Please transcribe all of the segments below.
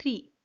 3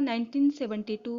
1972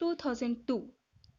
2002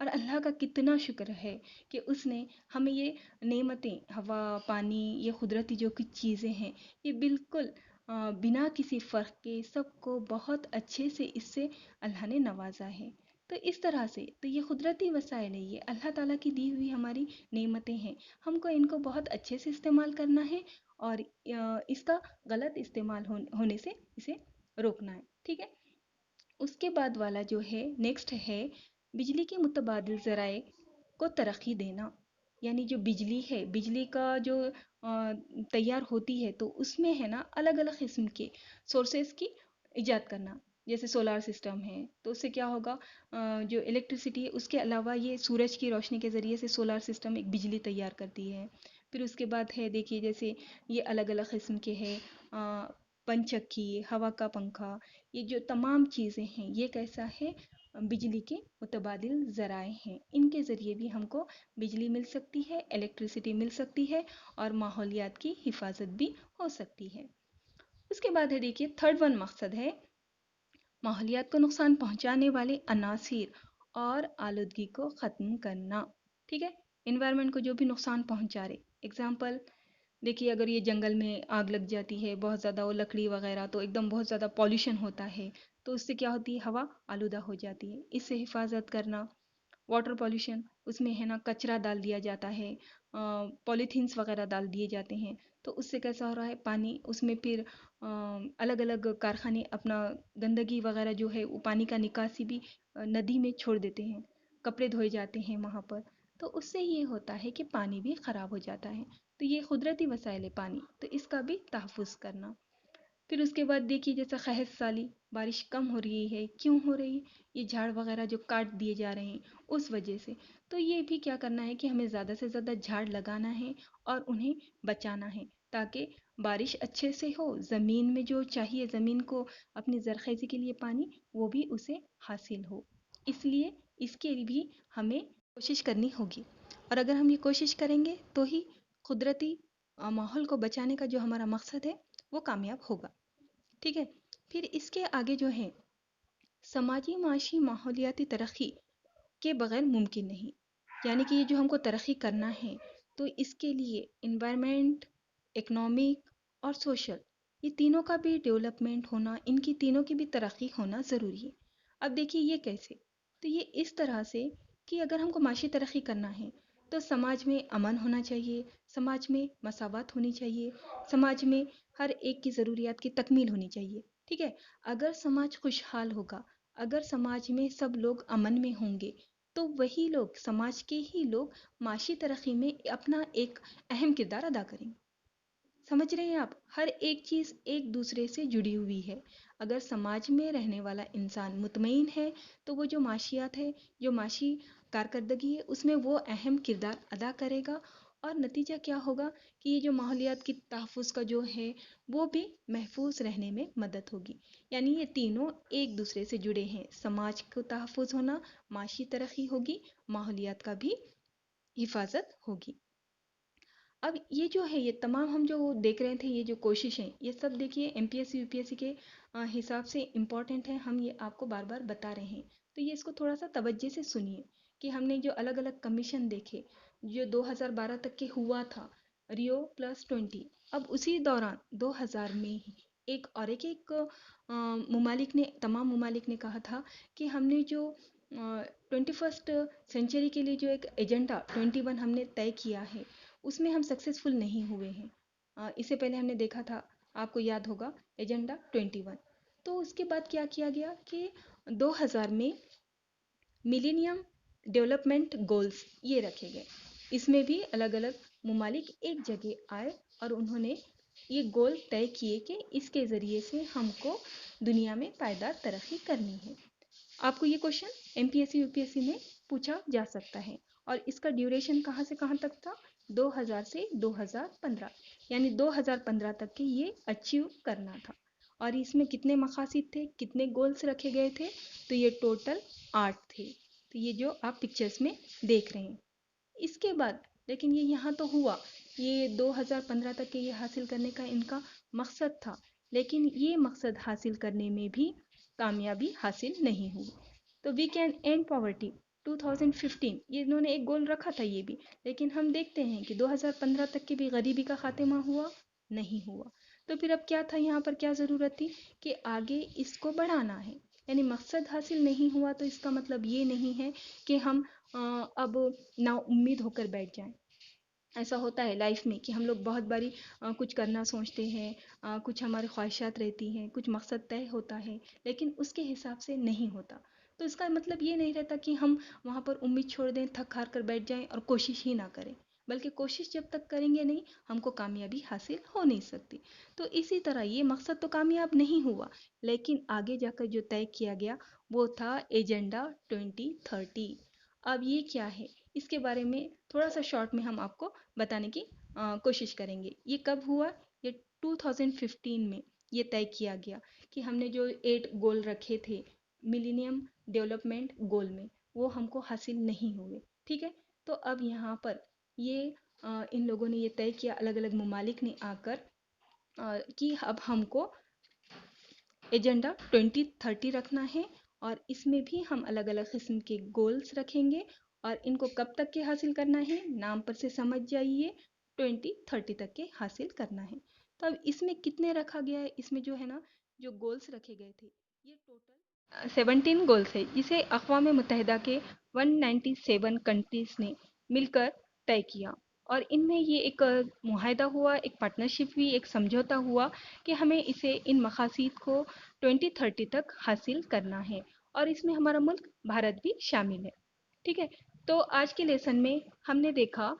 اور اللہ کا کتنا شکر ہے کہ اس نے ہمیں یہ نعمتیں، ہوا، پانی، یہ قدرتی جو کچھ چیزیں ہیں، یہ بالکل بنا کسی فرق کے سب کو بہت اچھے سے اس سے اللہ نے نوازا ہے۔ تو اس طرح سے تو یہ قدرتی وسائل ہے، یہ اللہ تعالیٰ کی دی ہوئی ہماری نعمتیں ہیں، ہم کو ان کو بہت اچھے سے استعمال کرنا ہے اور اس کا غلط استعمال ہونے سے اسے روکنا ہے، ٹھیک ہے۔ اس کے بعد والا جو ہے نیکسٹ ہے بجلی کے متبادل ذرائع کو ترقی دینا، یعنی جو بجلی ہے، بجلی کا جو تیار ہوتی ہے تو اس میں ہے نا الگ الگ قسم کے سورسز کی ایجاد کرنا، جیسے سولار سسٹم ہے تو اس سے کیا ہوگا، جو الیکٹریسٹی ہے اس کے علاوہ یہ سورج کی روشنی کے ذریعے سے سولار سسٹم ایک بجلی تیار کرتی ہے۔ پھر اس کے بعد ہے دیکھیے جیسے یہ الگ الگ قسم کے ہے پن چکھی، ہوا کا پنکھا، یہ جو تمام چیزیں ہیں یہ کیسا ہے، بجلی کے متبادل ذرائع ہیں، ان کے ذریعے بھی ہم کو بجلی مل سکتی ہے، الیکٹریسٹی مل سکتی ہے اور ماحولیات کی حفاظت بھی ہو سکتی ہے۔ اس کے بعد ہے دیکھیے تھرڈ ون مقصد ہے ماحولیات کو نقصان پہنچانے والے عناصر اور آلودگی کو ختم کرنا، ٹھیک ہے، انوائرمنٹ کو جو بھی نقصان پہنچا رہے، اگزامپل دیکھیے اگر یہ جنگل میں آگ لگ جاتی ہے بہت زیادہ، وہ لکڑی وغیرہ تو ایک دم بہت زیادہ پالوشن ہوتا ہے، تو اس سے کیا ہوتی ہے، ہوا آلودہ ہو جاتی ہے، اس سے حفاظت کرنا۔ واٹر پالوشن، اس میں ہے نا کچرا ڈال دیا جاتا ہے، پولیتھینس وغیرہ ڈال دیے جاتے ہیں، تو اس سے کیسا ہو رہا ہے، پانی اس میں پھر الگ الگ کارخانے اپنا گندگی وغیرہ جو ہے وہ پانی کا نکاسی بھی ندی میں چھوڑ دیتے ہیں، کپڑے دھوئے جاتے ہیں وہاں پر، تو اس سے یہ ہوتا ہے کہ پانی بھی خراب ہو جاتا ہے۔ تو یہ قدرتی وسائل ہے پانی، تو اس کا بھی تحفظ کرنا۔ پھر اس کے بعد دیکھیے جیسا قحط سالی، بارش کم ہو رہی ہے، کیوں ہو رہی ہے، یہ جھاڑ وغیرہ جو کاٹ دیے جا رہے ہیں اس وجہ سے، تو یہ بھی کیا کرنا ہے کہ ہمیں زیادہ سے زیادہ جھاڑ لگانا ہے اور انہیں بچانا ہے تاکہ بارش اچھے سے ہو، زمین میں جو چاہیے زمین کو اپنی زرخیزی کے لیے پانی وہ بھی اسے حاصل ہو، اس لیے اس کے لیے بھی ہمیں کوشش کرنی ہوگی، اور اگر ہم یہ کوشش کریں گے تو ہی قدرتی ماحول کو بچانے کا جو ہمارا مقصد ہے وہ کامیاب ہوگا، ٹھیک ہے۔ پھر اس کے آگے جو ہے سماجی معاشی ماحولیاتی ترقی کے بغیر ممکن نہیں، یعنی کہ یہ جو ہم کو ترقی کرنا ہے تو اس کے لیے انوائرمنٹ، اکنامک اور سوشل، یہ تینوں کا بھی ڈیولپمنٹ ہونا، ان کی تینوں کی بھی ترقی ہونا ضروری ہے۔ اب دیکھیے یہ کیسے، تو یہ اس طرح سے کہ اگر ہم کو معاشی ترقی کرنا ہے تو سماج میں امن ہونا چاہیے، سماج میں مساوات ہونی چاہیے، سماج میں ہر ایک کی ضروریات کی تکمیل ہونی چاہیے، ٹھیک ہے۔ اگر سماج خوشحال ہوگا، اگر سماج میں سب لوگ امن میں ہوں گے تو وہی لوگ، سماج کے ہی لوگ معاشی ترقی میں اپنا ایک اہم کردار ادا کریں گے۔ سمجھ رہے ہیں آپ، ہر ایک چیز ایک دوسرے سے جڑی ہوئی ہے، اگر سماج میں رہنے والا انسان مطمئن ہے تو وہ جو معاشیات ہے، جو معاشی کارکردگی ہے اس میں وہ اہم کردار ادا کرے گا، اور نتیجہ کیا ہوگا کہ یہ جو ماحولیات کی تحفظ کا جو ہے وہ بھی محفوظ رہنے میں مدد ہوگی، یعنی یہ تینوں ایک دوسرے سے جڑے ہیں، سماج کو تحفظ ہونا، معاشی ترقی ہوگی، ماحولیات کا بھی حفاظت ہوگی۔ اب یہ جو ہے یہ تمام ہم جو دیکھ رہے تھے، یہ جو کوششیں، یہ سب دیکھیے M P S C U P S C کے حساب سے امپورٹنٹ ہے، ہم یہ آپ کو بار بار بتا رہے ہیں، تو یہ اس کو تھوڑا سا توجہ سے سنیے کہ ہم نے جو الگ الگ کمیشن دیکھے جو 2012 تک کے ہوا تھا، ریو+20، اب اسی دوران 2000 میں ہی ایک ممالک نے، تمام ممالک نے کہا تھا کہ ہم نے جو 21 سینچری کے لیے جو ایک ایجنڈا 21 ہم نے طے کیا ہے اس میں ہم سکسیسفل نہیں ہوئے ہیں۔ اس سے پہلے ہم نے دیکھا تھا، آپ کو یاد ہوگا، ایجنڈا 21، تو اس کے بعد کیا کیا گیا کہ 2000 میں ملینیم ڈیولپمنٹ گولز یہ رکھے گئے، اس میں بھی الگ الگ ممالک ایک جگہ آئے اور انہوں نے یہ گول طے کیے کہ اس کے ذریعے سے ہم کو دنیا میں پائیدار ترقی کرنی ہے۔ آپ کو یہ question M P S C U P S C میں پوچھا جا سکتا ہے، اور اس کا ڈیوریشن کہاں سے کہاں تک تھا، 2000 سے 2015، یعنی 2015 تک کے یہ اچیو کرنا تھا، اور اس میں کتنے مقاصد تھے، کتنے گولز رکھے گئے تھے، تو یہ ٹوٹل 8 تھے، تو یہ جو آپ پکچرز میں دیکھ رہے ہیں۔ اس کے بعد لیکن یہ یہاں تو ہوا، یہ 2015 تک کے یہ حاصل کرنے کا ان کا مقصد تھا، لیکن یہ مقصد حاصل کرنے میں بھی کامیابی حاصل نہیں ہوئی۔ تو وی کین اینڈ پاورٹی 2015 یہ انہوں نے ایک گول رکھا تھا یہ بھی، لیکن ہم دیکھتے ہیں کہ 2015 تک کے بھی غریبی کا خاتمہ ہوا نہیں ہوا. تو پھر اب کیا تھا، یہاں پر کیا ضرورت تھی کہ آگے اس کو بڑھانا ہے. یعنی مقصد حاصل نہیں ہوا تو اس کا مطلب یہ نہیں ہے کہ ہم اب نا امید ہو کر بیٹھ جائیں. ایسا ہوتا ہے لائف میں کہ ہم لوگ بہت باری کچھ کرنا سوچتے ہیں، کچھ ہماری خواہشات رہتی ہیں، کچھ مقصد طے ہوتا ہے، لیکن اس کے حساب سے نہیں ہوتا. تو اس کا مطلب یہ نہیں رہتا کہ ہم وہاں پر امید چھوڑ دیں، تھک ہار کر بیٹھ جائیں اور کوشش ہی نہ کریں، بلکہ کوشش جب تک کریں گے نہیں ہم کو کامیابی حاصل ہو نہیں سکتی. تو اسی طرح یہ مقصد تو کامیاب نہیں ہوا، لیکن آگے جا کر جو طے کیا گیا وہ تھا ایجنڈا 2030. اب یہ کیا ہے اس کے بارے میں تھوڑا سا شارٹ میں ہم آپ کو بتانے کی کوشش کریں گے. یہ کب ہوا؟ یہ 2015 میں یہ طے کیا گیا کہ ہم نے جو 8 گول رکھے تھے ملینیم ڈیولپمنٹ گول میں وہ ہم کو حاصل نہیں ہوئے. ٹھیک ہے، تو اب یہاں پر یہ ان لوگوں نے یہ طے کیا، الگ الگ ممالک نے آ کر کہ اب ہم کو ایجنڈا 2030 رکھنا ہے، اور اس میں بھی ہم الگ الگ قسم کے گولز رکھیں گے، اور ان کو کب تک کے حاصل کرنا ہے نام پر سے سمجھ جائیے، 2030 تک کے حاصل کرنا ہے. تو اب اس میں کتنے رکھا گیا ہے، اس میں جو ہے نا جو گولز رکھے گئے تھے یہ ٹوٹل 17 گولز ہے، جسے اقوام متحدہ کے 197 کنٹریز نے مل کر طے کیا. اور ان میں یہ ایک معاہدہ ہوا، ایک پارٹنرشپ ہوئی، ایک سمجھوتا ہوا کہ ہمیں اسے ان مقاصد کو 2030 تک حاصل کرنا ہے، اور اس میں ہمارا ملک بھارت بھی شامل ہے. ٹھیک ہے، تو آج کے لیسن میں ہم نے دیکھا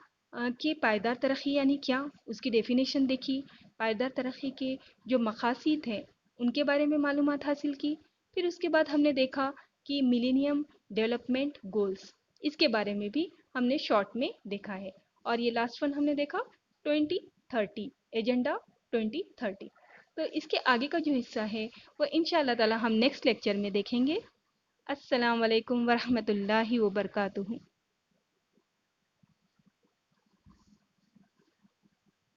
کہ پائیدار ترقی یعنی کیا، اس کی ڈیفینیشن دیکھی، پائیدار ترقی کے جو مقاصد ہیں ان کے بارے میں معلومات حاصل کی. پھر اس کے بعد ہم نے دیکھا کہ ملینیم ڈیولپمنٹ گولز، اس کے بارے میں بھی ہم نے شارٹ میں دیکھا ہے. اور یہ لاسٹ ون ہم نے دیکھا 2030 ایجنڈا 2030. تو اس کے آگے کا جو حصہ ہے وہ انشاءاللہ تعالی ہم نیکسٹ لیکچر میں دیکھیں گے. السلام علیکم ورحمۃ اللہ وبرکاتہ.